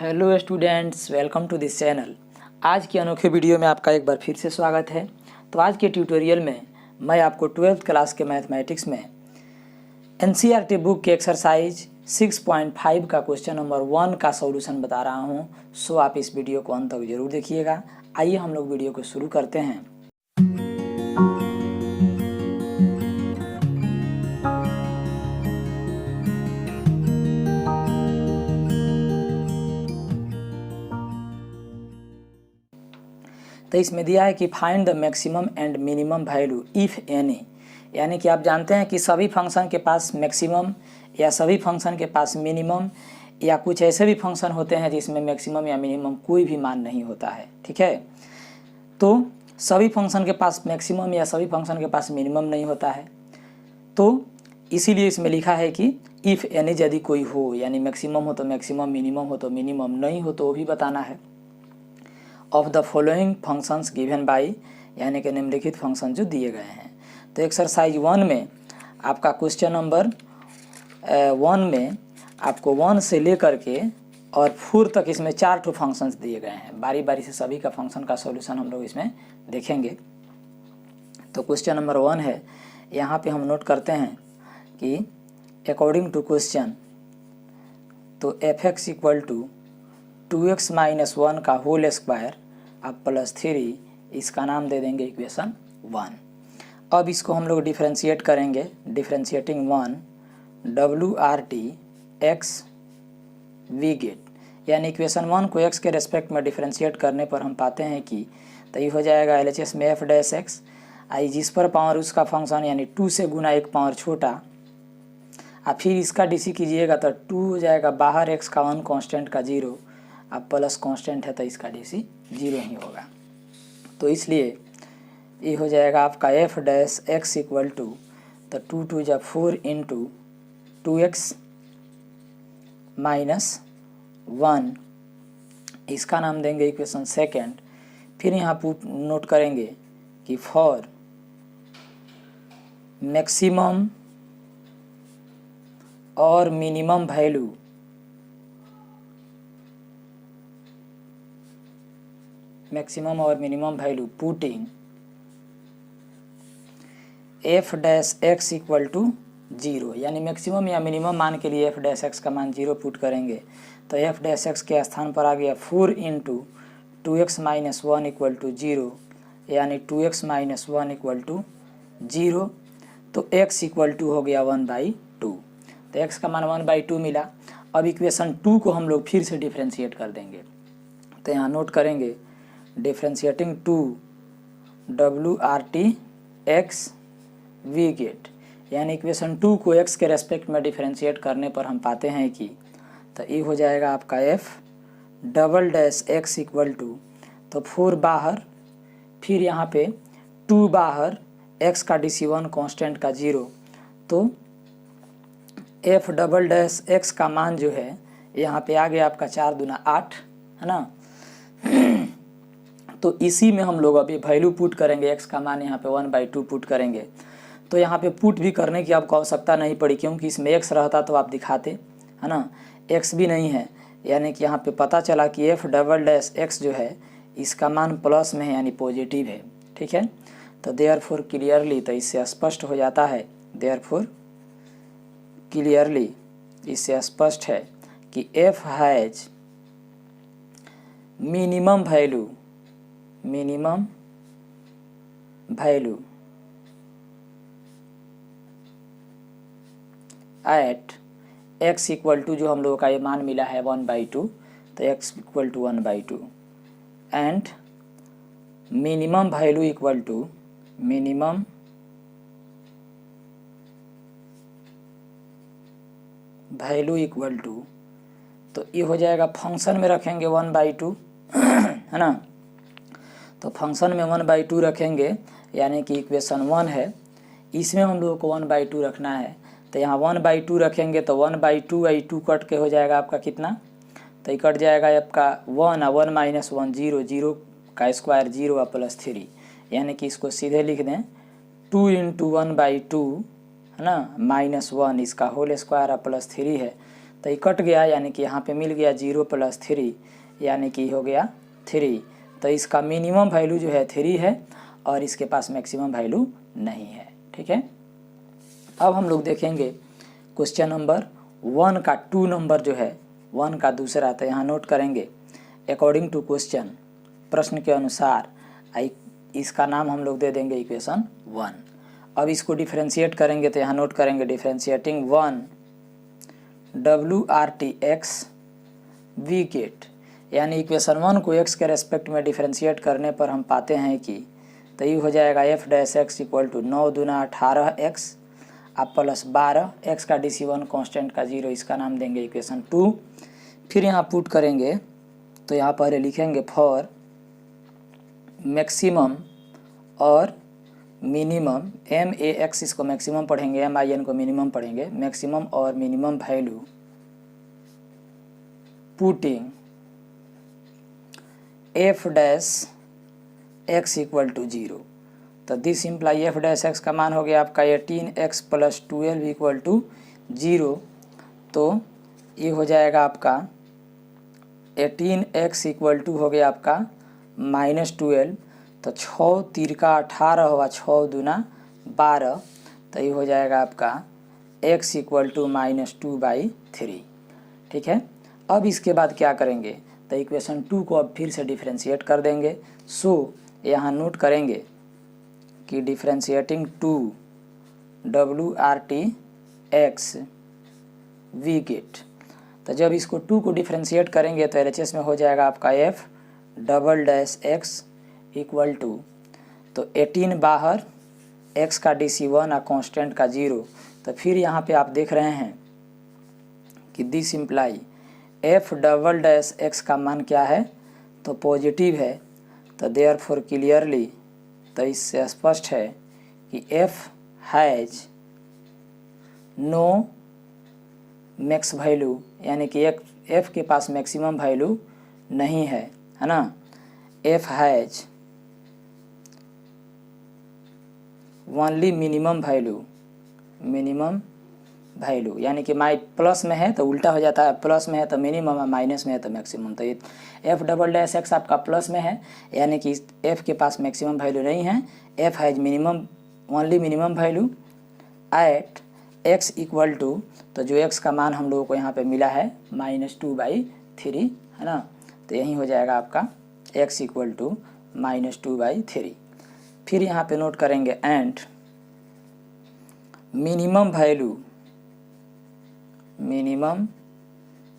Hello students, welcome to this channel. आज की अनोखे वीडियो में आपका एक बार फिर से स्वागत है। तो आज के ट्यूटोरियल में मैं आपको 12th क्लास के मैथमेटिक्स में एनसीईआरटी बुक के एक्सरसाइज 6.5 का क्वेश्चन नंबर 1 का सॉल्यूशन बता रहा हूं। सो आप इस वीडियो को अंत तक जरूर देखिएगा। आइए हम लोग वीडियो को शुरू करते हैं। तो इसमें दिया है कि find the maximum and minimum value if any, यानी कि आप जानते हैं कि सभी फंक्शन के पास मैक्सिमम या सभी फंक्शन के पास मिनिमम या कुछ ऐसे भी फंक्शन होते हैं जिसमें मैक्सिमम या मिनिमम कोई भी मान नहीं होता है। ठीक है, तो सभी फंक्शन के पास मैक्सिमम या सभी फंक्शन के पास मिनिमम नहीं होता है। तो इसीलिए इसमें लिखा है कि इफ़ एनी, यदि कोई हो, यानी मैक्सिमम हो तो मैक्सिमम, मिनिमम हो तो मिनिमम, नहीं हो तो वो भी बताना है। Of the following functions given by, यानी कि निम्नलिखित फंक्शन जो दिए गए हैं। तो एक्सरसाइज 1 में आपका क्वेश्चन नंबर 1 में आपको 1 से लेकर के और 4 तक इसमें 4 फंक्शंस दिए गए हैं। बारी बारी से सभी का फंक्शन का सॉल्यूशन हम लोग इसमें देखेंगे। तो क्वेश्चन नंबर 1 है, यहाँ पे हम नोट करते हैं कि अकॉर्डिंग टू क्वेश्चन, तो f(x) = 2x - 1 का होल स्क्वायर अब +3, इसका नाम दे देंगे इक्वेशन 1। अब इसको हम लोग डिफ्रेंशिएट करेंगे। Differentiating 1 WRT x we get, यानी इक्वेशन 1 को x के रेस्पेक्ट में डिफ्रेंशिएट करने पर हम पाते हैं कि तो ये हो जाएगा LHS में f'(x) आई जिस पर पावर उसका फंक्शन, यानी 2 से गुना 1 पावर छोटा, और फिर इसका DC कीजिएगा तो 2 हो जाएगा बाहर, x का 1 कांस्टेंट का 0, अब प्लस कांस्टेंट है तो इसका DC 0 ही होगा। तो इसलिए ये हो जाएगा आपका f'(x) = तो 2 2 जा 4 × 2x - 1, इसका नाम देंगे इक्वेशन 2। फिर यहाँ पुट नोट करेंगे कि फॉर मैक्सिमम और मिनिमम वैल्यू पुटिंग f'(x) = 0, यानी मैक्सिमम या मिनिमम मान के लिए f'(x) का मान 0 पुट करेंगे तो f'(x) के स्थान पर आ गया 4 × 2x - 1 = 0, यानी 2x - 1 = 0। तो x = हो गया 1/2। तो x का मान 1/2 मिला। अब इक्वेशन 2 को हम लोग फिर से डिफ्रेंशिएट कर देंगे। तो यहाँ नोट करेंगे differentiating 2 WRT x we get, यानी इक्वेशन 2 को x के रेस्पेक्ट में डिफ्रेंशिएट करने पर हम पाते हैं कि तो ये हो जाएगा आपका f'(x) = तो 4 बाहर, फिर यहाँ पे 2 बाहर, x का DC 1 कांस्टेंट का 0, तो f'(x) का मान जो है यहाँ पे आ गया आपका 4 दूना 8, है ना। तो इसी में हम लोग अभी वैल्यू पुट करेंगे, x का मान यहाँ पे 1/2 पुट करेंगे। तो यहाँ पे पुट भी करने की आपको आवश्यकता नहीं पड़ी, क्योंकि इसमें x रहता तो आप दिखाते, है ना। x भी नहीं है, यानी कि यहाँ पे पता चला कि f'(x) जो है इसका मान प्लस में है, यानी पॉजिटिव है। ठीक है, तो देयरफॉर क्लियरली, तो इससे स्पष्ट हो जाता है, देयरफॉर क्लियरली इससे स्पष्ट है कि f has minimum value at x = जो हम लोगों का ये मान मिला है 1/2, तो x = 1/2 and minimum value equal to तो ये हो जाएगा, फंक्शन में रखेंगे 1/2, है ना। तो फंक्शन में 1/2 रखेंगे, यानी कि इक्वेशन 1 है, इसमें हम लोगों को 1/2 रखना है। तो यहाँ 1/2 रखेंगे तो 1/2 आई 2 कट के हो जाएगा आपका कितना, तो ये कट जाएगा आपका 1 और 1 - 1 0, 0 का स्क्वायर 0 और +3, यानी कि इसको सीधे लिख दें 2 × 1/2, है ना, -1, इसका होल स्क्वायर और +3 है। तो ये कट गया, यानी कि यहाँ पे मिल गया 0 + 3, यानी कि हो गया 3। तो इसका मिनिमम वैल्यू जो है 3 है और इसके पास मैक्सिमम वैल्यू नहीं है। ठीक है, अब हम लोग देखेंगे क्वेश्चन नंबर 1 का 2 नंबर जो है 1 का दूसरा। तो यहाँ नोट करेंगे अकॉर्डिंग टू क्वेश्चन, प्रश्न के अनुसार इसका नाम हम लोग दे देंगे इक्वेशन 1। अब इसको डिफरेंशिएट करेंगे तो यहाँ नोट करेंगे डिफरेंशिएटिंग 1 WRTX वी गेट, यानी इक्वेशन 1 को x के रेस्पेक्ट में डिफरेंशिएट करने पर हम पाते हैं कि तो ये हो जाएगा f' = 9 दूना 18x अब प्लस 12 x का DC1 कांस्टेंट का 0, इसका नाम देंगे इक्वेशन 2। फिर यहाँ पुट करेंगे तो यहाँ पर लिखेंगे फॉर मैक्सिमम और मिनिमम, MAX इसको मैक्सिमम पढ़ेंगे, MIN को मिनिमम पढ़ेंगे, मैक्सिमम और minimum value putting f' x = 0। तो दिस इम्प्लाई f' का मान हो गया आपका 18x + 12 = 0। तो ये हो जाएगा आपका 18x = हो गया आपका -12, तो 6 तिरका 18 होगा, 6 दूना 12, तो ये हो जाएगा आपका x = -2/3। ठीक है, अब इसके बाद क्या करेंगे तो इक्वेशन 2 को अब फिर से डिफरेंशिएट कर देंगे। सो यहाँ नोट करेंगे कि डिफरेंशिएटिंग 2 WRTX वी गेट। तो जब इसको 2 को डिफरेंशिएट करेंगे तो LHS में हो जाएगा आपका f'' = तो 18 बाहर, x का DC1 और कांस्टेंट का 0। तो फिर यहाँ पे आप देख रहे हैं कि दिस इम्प्लाई f'' का मान क्या है तो पॉजिटिव है। तो देयरफॉर क्लियरली, तो इससे स्पष्ट है कि f has no max value, यानी कि f के पास मैक्सिमम वैल्यू नहीं है ना। f has only minimum value, यानी कि प्लस में है तो उल्टा हो जाता है, प्लस में है तो मिनिमम और माइनस में है तो मैक्सिमम। तो ये f'' आपका प्लस में है, यानी कि f के पास मैक्सिमम वैल्यू नहीं है। f has only minimum value at x = तो जो x का मान हम लोगों को यहाँ पे मिला है -2/3 है ना। तो यही हो जाएगा आपका x = -2/3। फिर यहाँ पे नोट करेंगे and minimum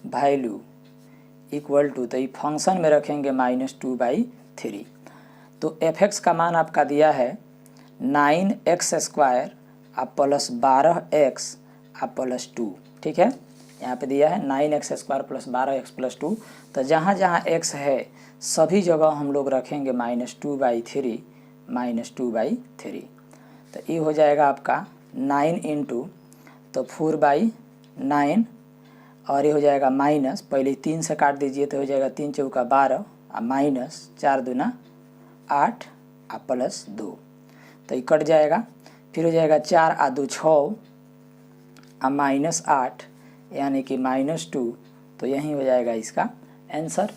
value equal to, तो ये फंक्शन में रखेंगे -2/3। तो fx का मान आपका दिया है 9x² आप प्लस 12x आप प्लस 2। ठीक है, यहाँ पे दिया है 9x² + 12x + 2। तो जहाँ जहाँ x है सभी जगह हम लोग रखेंगे -2/3 -2/3। तो ये हो जाएगा आपका 9 × तो 4/9 और ये हो जाएगा माइनस, पहले 3 से काट दीजिए तो हो जाएगा 3 चौका 12 और माइनस 4 दूना 8 और प्लस 2, तो ये कट जाएगा। फिर हो जाएगा 4 और 2 6 और -8 यानी कि -2। तो यही हो जाएगा इसका आंसर।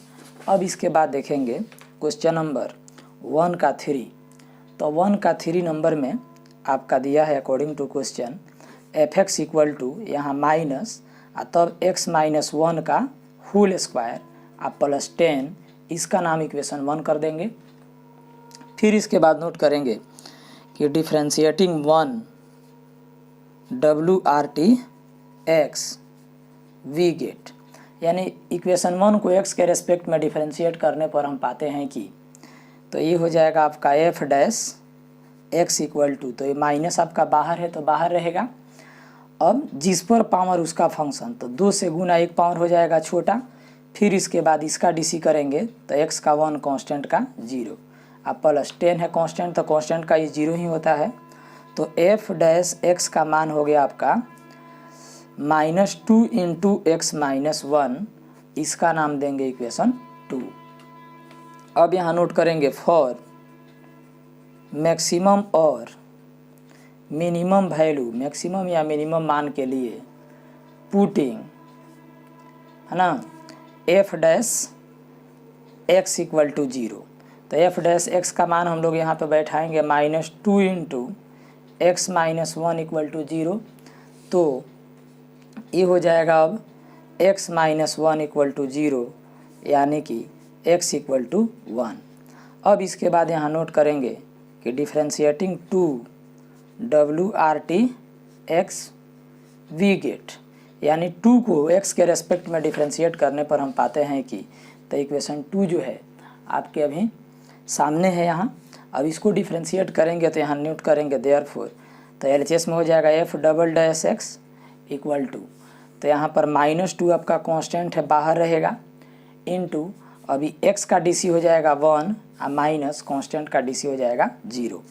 अब इसके बाद देखेंगे क्वेश्चन नंबर 1 का 3। तो 1 का 3 नंबर में आपका दिया है अकॉर्डिंग टू क्वेश्चन f(x) = यहाँ माइनस तब x - 1 का होल स्क्वायर आप प्लस 10, इसका नाम इक्वेशन 1 कर देंगे। फिर इसके बाद नोट करेंगे कि डिफरेंशिएटिंग 1 WRTX वी गेट, यानी इक्वेशन 1 को x के रेस्पेक्ट में डिफरेंशिएट करने पर हम पाते हैं कि तो ये हो जाएगा आपका f'(x) = तो ये माइनस आपका बाहर है तो बाहर रहेगा। अब जिस पर पावर उसका फंक्शन, तो 2 से गुना 1 पावर हो जाएगा छोटा। फिर इसके बाद इसका DC करेंगे तो x का 1 कांस्टेंट का 0 अब प्लस 10 है कांस्टेंट, तो कांस्टेंट का ये 0 ही होता है। तो f'(x) का मान हो गया आपका -2 × x - 1, इसका नाम देंगे इक्वेशन 2। अब यहाँ नोट करेंगे फॉर मैक्सिमम और मिनिमम वैल्यू, मैक्सिमम या मिनिमम मान के लिए पुटिंग है ना, F dash X equal to 0। तो एफ डैश एक्स का मान हम लोग यहाँ पे बैठाएंगे -2 into X minus 1 equal to 0। तो ये हो जाएगा अब x माइनस 1 इक्वल टू 0, यानी कि x इक्वल टू 1। अब इसके बाद यहाँ नोट करेंगे कि differentiating two WRT x we get, यानी 2 को x के रेस्पेक्ट में डिफ्रेंशिएट करने पर हम पाते हैं कि तो इक्वेशन 2 जो है आपके अभी सामने है यहाँ। अब इसको डिफ्रेंशिएट करेंगे तो यहाँ नोट करेंगे देयरफॉर, तो LHS में हो जाएगा f double dash x equal to, तो यहाँ पर -2 आपका कांस्टेंट है बाहर रहेगा, इनटू अभी x का DC हो जाएगा 1 और माइनस कांस्टेंट का DC हो जाएगा 0।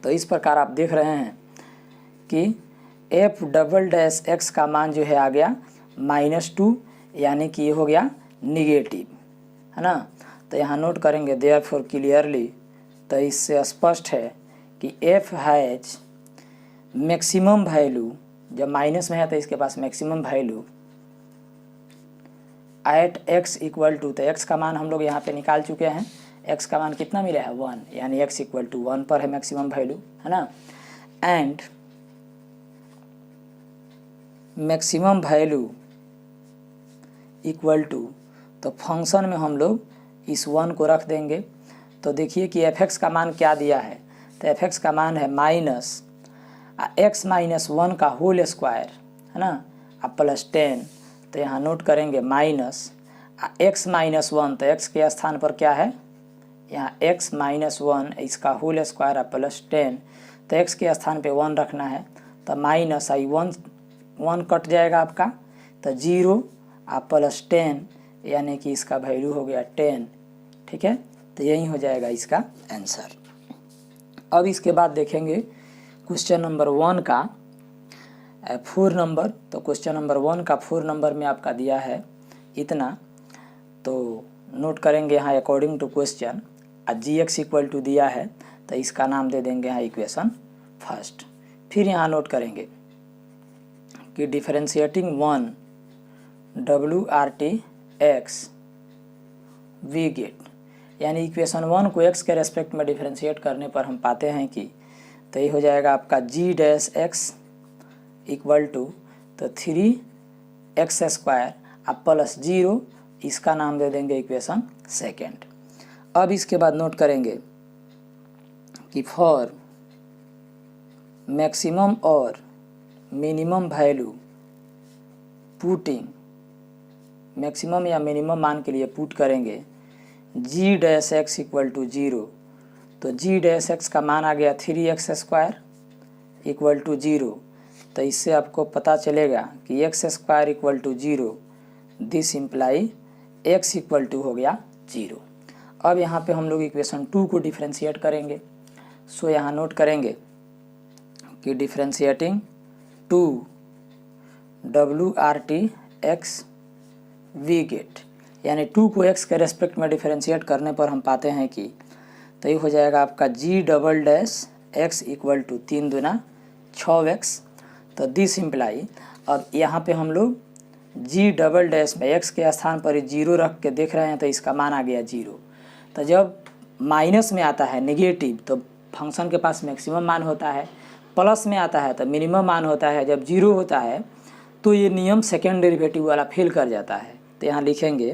तो इस प्रकार आप देख रहे हैं कि f डबल डैश x का मान जो है आ गया -2, यानी कि ये हो गया निगेटिव, है ना। तो यहाँ नोट करेंगे देयरफॉर क्लियरली, तो इससे स्पष्ट है कि f हैज मैक्सिमम वैल्यू, जब माइनस में है तो इसके पास maximum value at x equal to, तो x का मान हम लोग यहाँ पे निकाल चुके हैं, x का मान कितना मिला है 1, यानी x इक्वल टू 1 पर है मैक्सिमम वैल्यू, है ना। And maximum value equal to, तो फंक्शन में हम लोग इस 1 को रख देंगे। तो देखिए कि f(x) का मान क्या दिया है, तो f(x) का मान है माइनस x माइनस 1 का होल स्क्वायर, है ना, प्लस 10। तो यहाँ नोट करेंगे माइनस x माइनस 1, तो x के स्थान पर क्या है, यहाँ x माइनस 1 इसका होल स्क्वायर प्लस 10, तो x के स्थान पे 1 रखना है, तो माइनस 1 कट जाएगा आपका, तो 0 प्लस 10, यानी कि इसका वैल्यू हो गया 10। ठीक है, तो यही हो जाएगा इसका आंसर। अब इसके बाद देखेंगे क्वेश्चन नंबर 1 का 4 नंबर। तो क्वेश्चन नंबर 1 का 4 नंबर में आपका दिया है इतना, तो नोट करेंगे यहाँ according to question gx equal to दिया है, तो इसका नाम दे देंगे यहाँ इक्वेशन फर्स्ट। फिर यहाँ नोट करेंगे कि differentiating 1 WRT x we get, यानी इक्वेशन 1 को x के रेस्पेक्ट में डिफरेंशिएट करने पर हम पाते हैं कि तो ये हो जाएगा आपका g dash x equal to, तो 3x स्क्वायर प्लस 0, इसका नाम दे देंगे इक्वेशन सेकेंड। अब इसके बाद नोट करेंगे कि फॉर मैक्सिमम और मिनिमम वैल्यू पुटिंग, मैक्सिमम या मिनिमम मान के लिए पुट करेंगे g dash x equal to 0, तो g डैश x का मान आ गया 3x स्क्वायर इक्वल टू 0। तो इससे आपको पता चलेगा कि x square equal to 0, this imply x equal to हो गया 0। अब यहाँ पे हम लोग इक्वेशन 2 को डिफ्रेंशिएट करेंगे। सो यहाँ नोट करेंगे कि differentiating 2 WRT x we get, यानी 2 को x के रेस्पेक्ट में डिफरेंशिएट करने पर हम पाते हैं कि तो ये हो जाएगा आपका g double dash x equal to 3 दूना 6x। तो दिस इम्प्लाई, अब यहाँ पे हम लोग g डबल डैश में x के स्थान पर 0 रख के देख रहे हैं, तो इसका मान आ गया 0। तो जब माइनस में आता है नेगेटिव तो फंक्शन के पास मैक्सिमम मान होता है, प्लस में आता है तो मिनिमम मान होता है, जब 0 होता है तो ये नियम सेकेंड डेरिवेटिव वाला फेल कर जाता है। तो यहाँ लिखेंगे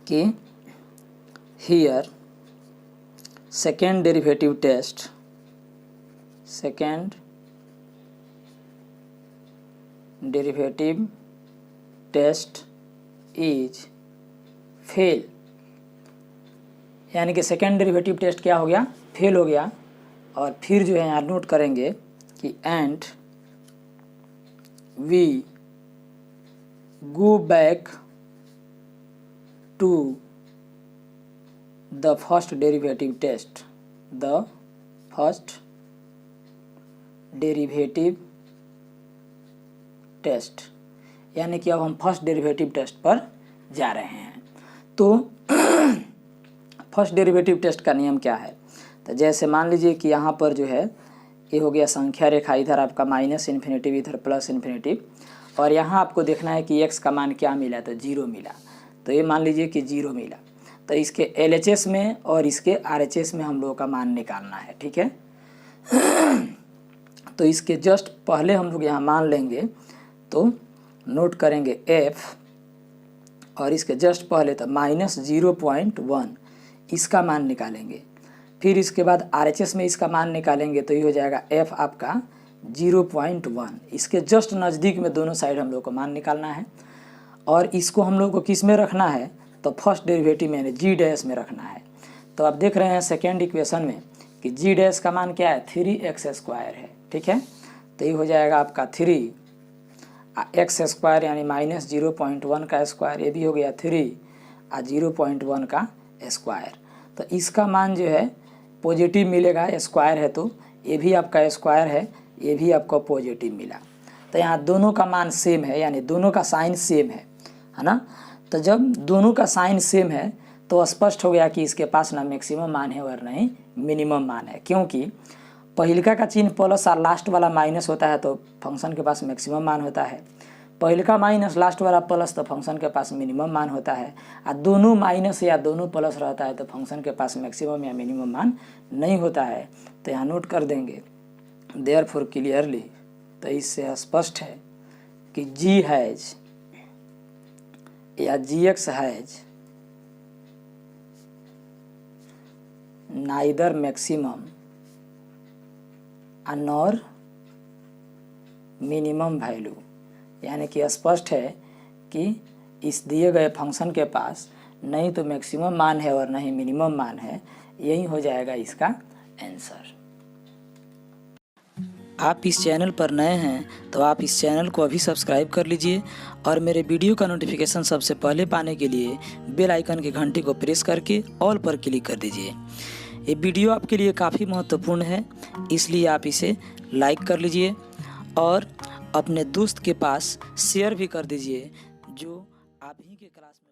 कि here second derivative test, second derivative test is fail, यानी कि सेकेंड डेरिवेटिव टेस्ट क्या हो गया, फेल हो गया। और फिर जो है यहाँ नोट करेंगे कि and we go back to the first derivative test, the first derivative test, यानी कि अब हम फर्स्ट डेरिवेटिव टेस्ट पर जा रहे हैं। तो फर्स्ट डेरिवेटिव टेस्ट का नियम क्या है, तो जैसे मान लीजिए कि यहाँ पर जो है ये हो गया संख्या रेखा, इधर आपका माइनस इन्फिनेटिव, इधर प्लस इन्फिनेटिव, और यहाँ आपको देखना है कि x का मान क्या मिला, तो 0 मिला। तो ये मान लीजिए कि 0 मिला। तो इसके LHS में और इसके RHS में हम लोगों का मान निकालना है, ठीक है। तो इसके जस्ट पहले हम लोग यहाँ मान लेंगे, तो नोट करेंगे f, और इसके जस्ट पहले तो -0.1 इसका मान निकालेंगे। फिर इसके बाद RHS में इसका मान निकालेंगे, तो ये हो जाएगा f आपका 0.1। इसके जस्ट नज़दीक में दोनों साइड हम लोग को मान निकालना है। और इसको हम लोग को किस में रखना है, तो फर्स्ट डेरिवेटिव में यानी g डैश में रखना है। तो आप देख रहे हैं सेकेंड इक्वेशन में कि g डैश का मान क्या है, 3x² है, ठीक है। तो ये हो जाएगा आपका 3x² यानी -0.1 का स्क्वायर, ये भी हो गया 3 और 0.1 का स्क्वायर। तो इसका मान जो है पॉजिटिव मिलेगा, स्क्वायर है तो ये भी आपका स्क्वायर है, ये भी आपको पॉजिटिव मिला। तो यहाँ दोनों का मान सेम है, यानी दोनों का साइन सेम है ना। तो जब दोनों का साइन सेम है तो स्पष्ट हो गया कि इसके पास ना मैक्सिमम मान है और नहीं मिनिमम मान है, क्योंकि पहिलका का चिन्ह प्लस और लास्ट वाला माइनस होता है तो फंक्शन के पास मैक्सिमम मान होता है। पहिलका माइनस लास्ट वाला प्लस तो फंक्शन के पास मिनिमम मान होता है। और दोनों माइनस या दोनों प्लस रहता है तो फंक्शन के पास मैक्सिमम या मिनिमम मान नहीं होता है। तो यहाँ नोट कर देंगे देयरफॉर क्लियरली, तो इससे स्पष्ट है कि g हैज या gx has neither maximum nor minimum value, यानी कि स्पष्ट है कि इस दिए गए फंक्शन के पास नहीं तो मैक्सिमम मान है और नहीं मिनिमम मान है। यही हो जाएगा इसका आंसर। आप इस चैनल पर नए हैं तो आप इस चैनल को अभी सब्सक्राइब कर लीजिए और मेरे वीडियो का नोटिफिकेशन सबसे पहले पाने के लिए बेल आइकन की घंटी को प्रेस करके ऑल पर क्लिक कर दीजिए। ये वीडियो आपके लिए काफ़ी महत्वपूर्ण है, इसलिए आप इसे लाइक कर लीजिए और अपने दोस्त के पास शेयर भी कर दीजिए जो आप ही के क्लास में